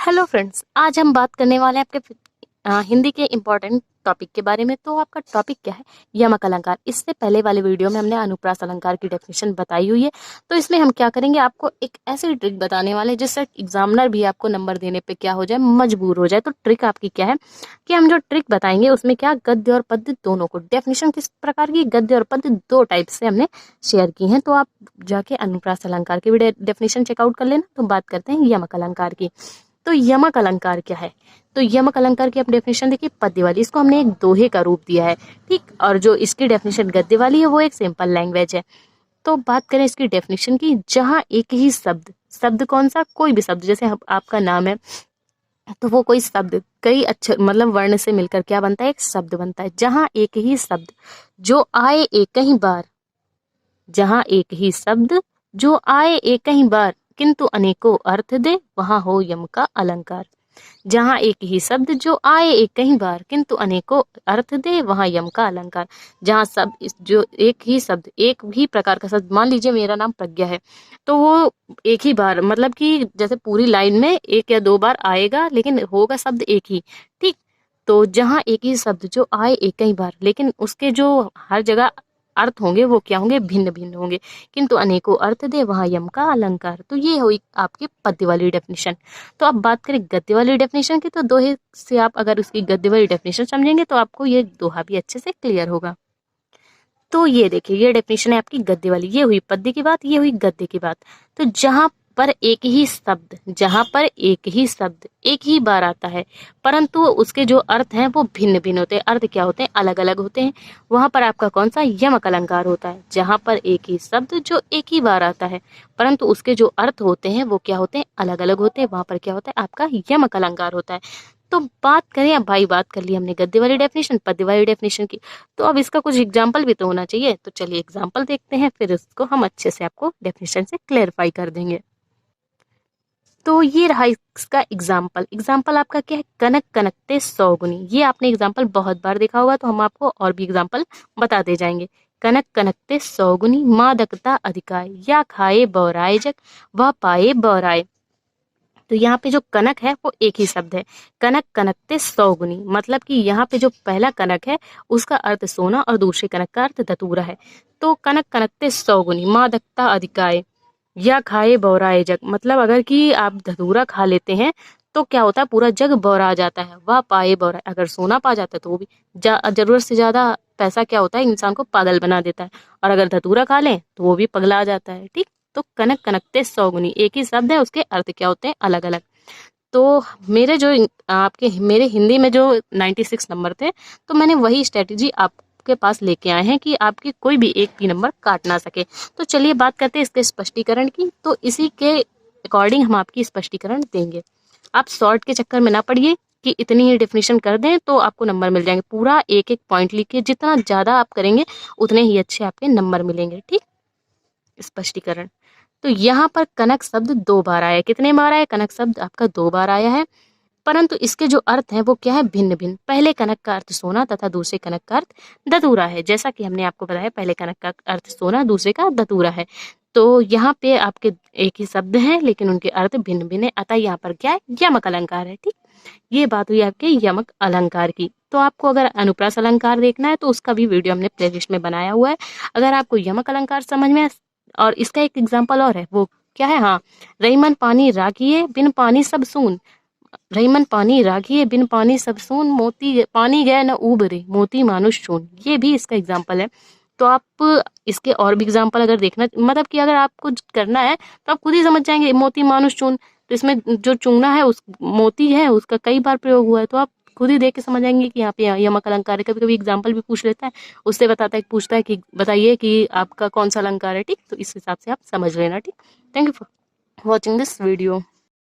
Hello friends, आज हम बात करने वाले हैं आपके हिंदी के इम्पोर्टेंट टॉपिक के बारे में। तो आपका टॉपिक क्या है? यमक अलंकार। इससे पहले वाले वीडियो में हमने अनुप्रास अलंकार की डेफिनेशन बताई हुई है। तो इसमें हम क्या करेंगे, आपको एक ऐसी ट्रिक बताने वाले हैं जिससे एग्जामिनर भी आपको नंबर देने पे क्या हो जाए, मजबूर हो जाए। तो ट्रिक आपकी क्या है कि हम जो ट्रिक बताएंगे उसमें क्या गद्य और पद्य दोनों को, डेफिनेशन किस प्रकार की, गद्य और पद्य दो टाइप से हमने शेयर की है। तो आप जाके अनुप्रास अलंकार की भी डेफिनेशन चेकआउट कर लेना। तो बात करते हैं यमक अलंकार की। तो यमक अलंकार क्या है? तो यमक अलंकार की आप डेफिनेशन देखिए, पद्य वाली, इसको हमने एक दोहे का रूप दिया है, ठीक। और जो इसकी डेफिनेशन गद्य वाली है वो एक सिंपल लैंग्वेज है। तो बात करें इसकी डेफिनेशन की, जहां एक ही शब्द, शब्द कौन सा, कोई भी शब्द, जैसे आपका नाम है तो वो कोई शब्द कई अक्षर मतलब वर्ण से मिलकर क्या बनता है, एक शब्द बनता है। जहां एक ही शब्द जो आए एक ही बार, जहां एक ही शब्द जो आए एक ही बार किंतु अनेकों अर्थ दे, वहां हो यम का अलंकार। जहां एक ही शब्द जो आए एक ही बार किंतु अनेकों अर्थ दे, वहां यम का अलंकार। जहां सब जो एक ही शब्द, एक ही प्रकार का शब्द, मान लीजिए मेरा नाम प्रज्ञा है, तो वो एक ही बार मतलब कि जैसे पूरी लाइन में एक या दो बार आएगा लेकिन होगा शब्द एक ही, ठीक। तो जहां एक ही शब्द जो आए एक ही बार लेकिन उसके जो हर जगह अर्थ होंगे वो क्या होंगे, भिन्न भिन्न होंगे, किंतु अनेकों अर्थ दे, वहां यम का अलंकार। तो ये हुई आपकी पद्य वाली डेफिनेशन। तो अब बात करें गद्य वाली डेफिनेशन की, तो दोहे से आप अगर उसकी गद्य वाली डेफिनेशन समझेंगे तो आपको ये दोहा भी अच्छे से क्लियर होगा। तो ये देखिए, ये डेफिनेशन है आपकी गद्य वाली, ये हुई पद्य की बात, ये हुई गद्य की बात। तो जहां पर एक ही शब्द, जहां पर एक ही शब्द एक ही बार आता है परंतु उसके जो अर्थ हैं वो भिन्न भिन्न होते हैं, अर्थ क्या होते हैं, अलग अलग होते हैं, वहां पर आपका कौन सा, यमक अलंकार होता है। जहां पर एक ही शब्द जो एक ही बार आता है परंतु उसके जो अर्थ होते हैं वो क्या होते हैं, अलग अलग होते हैं, वहां पर क्या होता है, आपका यमक अलंकार होता है। तो बात करें, अब भाई बात कर ली हमने गद्य वाली डेफिनेशन, पद्य वाली डेफिनेशन की, तो अब इसका कुछ एग्जाम्पल भी तो होना चाहिए। तो चलिए एग्जाम्पल देखते हैं, फिर इसको हम अच्छे से आपको डेफिनेशन से क्लेरिफाई कर देंगे। तो ये रहा इसका एग्जाम्पल। एग्जाम्पल आपका क्या है, कनक कनकते 100 गुनी। ये आपने एग्जाम्पल बहुत बार देखा होगा, तो हम आपको और भी एग्जाम्पल बताते जाएंगे। कनक कनकते 100 गुनी, मादकता अधिकाय, या खाए बौराए जग, वह पाए बौराए। तो यहाँ पे जो कनक है वो एक ही शब्द है, कनक कनकते 100 गुनी, मतलब कि यहाँ पे जो पहला कनक है उसका अर्थ सोना और दूसरे कनक का अर्थ धतूरा है। तो कनक कनकते 100 गुनी, मादकता अधिकाय, या खाए बौराए जग, मतलब अगर कि आप धतूरा खा लेते हैं तो क्या होता है, पूरा जग बौरा जाता है। वह पाए बौराए, अगर सोना पा जाता है तो वो भी जरूरत से ज्यादा पैसा क्या होता है, इंसान को पागल बना देता है, और अगर धतूरा खा लें तो वो भी पगला जाता है, ठीक। तो कनक कनकते 100 गुनी, एक ही शब्द है, उसके अर्थ क्या होते हैं, अलग अलग। तो मेरे जो आपके मेरे हिंदी में जो 96 नंबर थे, तो मैंने वही स्ट्रेटेजी आपके पास लेके आए हैं कि आपकी कोई भी एक भी नंबर काट ना सके। तो चलिए बात करते हैं इसके स्पष्टीकरण की। तो इसी के अकॉर्डिंग हम आपकी स्पष्टीकरण देंगे। आप शॉर्ट के चक्कर में ना पड़िए कि इतनी ही डेफिनेशन कर दें तो आपको नंबर मिल जाएंगे। पूरा एक एक पॉइंट लिखिए, जितना ज्यादा आप करेंगे उतने ही अच्छे आपके नंबर मिलेंगे, ठीक। स्पष्टीकरण, तो यहाँ पर कनक शब्द 2 बार आया है। कितने बार आया, कनक शब्द आपका 2 बार आया है, परंतु इसके जो अर्थ हैं वो क्या है, भिन्न भिन्न। पहले कनक का अर्थ सोना तथा दूसरे कनक का अर्थ धतूरा है। जैसा कि हमने आपको बताया, पहले कनक का अर्थ सोना, दूसरे का धतूरा है। तो यहाँ पे आपके एक ही शब्द हैं लेकिन उनके अर्थ भिन्न भिन्न है, अतः यहाँ पर क्या है, यमक अलंकार है, ठीक। ये बात हुई आपके यमक अलंकार की। तो आपको अगर अनुप्रास अलंकार देखना है तो उसका भी वीडियो हमने प्लेलिस्ट में बनाया हुआ है। अगर आपको यमक अलंकार समझ में, और इसका एक एग्जाम्पल और है, वो क्या है, हाँ, रईमन पानी राखिए बिन पानी सब सून, रईमन पानी राखिए बिन पानी सब सून, मोती पानी गए न उबरे, मोती मानुष चून। ये भी इसका एग्जाम्पल है। तो आप इसके और भी एग्जाम्पल अगर देखना, मतलब कि अगर आपको करना है तो आप खुद ही समझ जाएंगे, मोती मानुष चून। तो इसमें जो चूना है, उस मोती है उसका कई बार प्रयोग हुआ है, तो आप खुद ही देख के समझ जाएंगे कि यहाँ पे यमक अलंकार है। कभी कभी एग्जाम्पल भी पूछ लेता है, उससे बताता है, पूछता है कि बताइए कि आपका कौन सा अलंकार है, ठीक। तो इस हिसाब से आप समझ लेना, ठीक। Thank you for watching this video.